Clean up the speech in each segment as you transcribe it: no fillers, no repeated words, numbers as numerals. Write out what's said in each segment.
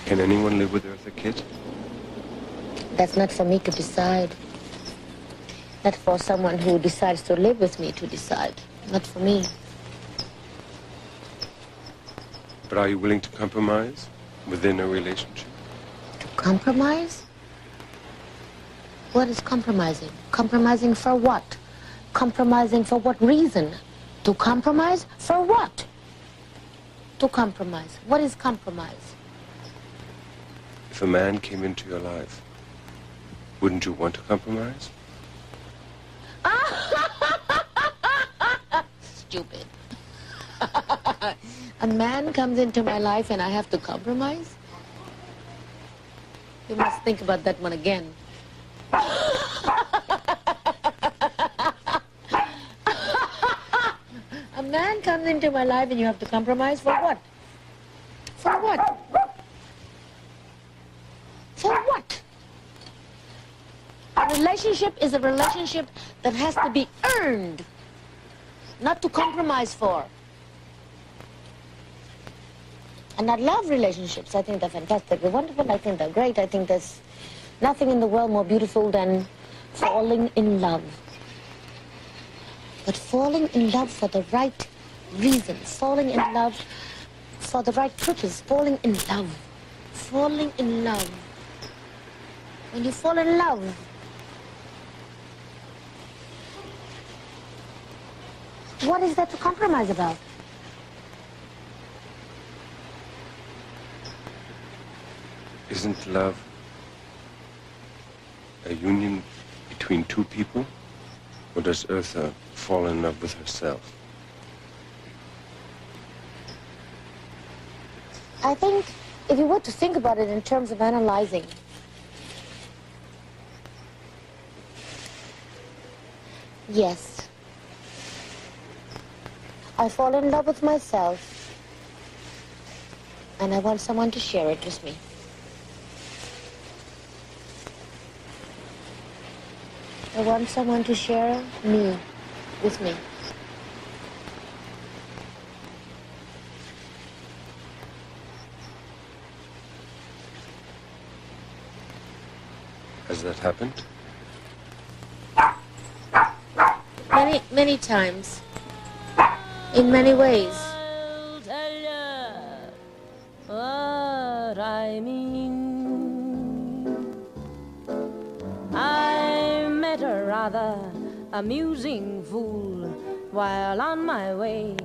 Can anyone live with Eartha Kitt? That's not for me to decide. Not for someone who decides to live with me to decide. Not for me. But are you willing to compromise within a relationship? To compromise? What is compromising? Compromising for what? Compromising for what reason? To compromise for what? To compromise. What is compromise? If a man came into your life, wouldn't you want to compromise? Stupid. A man comes into my life and I have to compromise? You must think about that one again. A man comes into my life and you have to compromise for what? For what? For what? A relationship is a relationship that has to be earned, not to compromise for. And I love relationships. I think they're fantastic. They're wonderful. I think they're great. I think there's nothing in the world more beautiful than falling in love. But falling in love for the right reasons. Falling in love for the right purpose. Falling in love. Falling in love. When you fall in love, what is there to compromise about? Isn't love a union between two people? Or does Eartha fall in love with herself? I think if you were to think about it in terms of analyzing, yes, I fall in love with myself and I want someone to share it with me. I want someone to share me with me. Has that happened? Many times. In many ways. I'll tell you what I mean. I met a rather amusing fool while on my way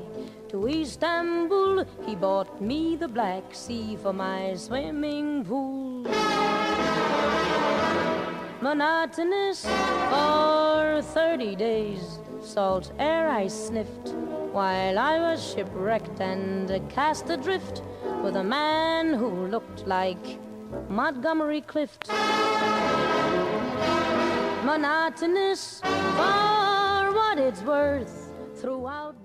to Istanbul. He bought me the Black Sea for my swimming pool. Monotonous for 30 days, salt air I sniffed while I was shipwrecked and cast adrift with a man who looked like Montgomery Clift. Monotonous for what it's worth throughout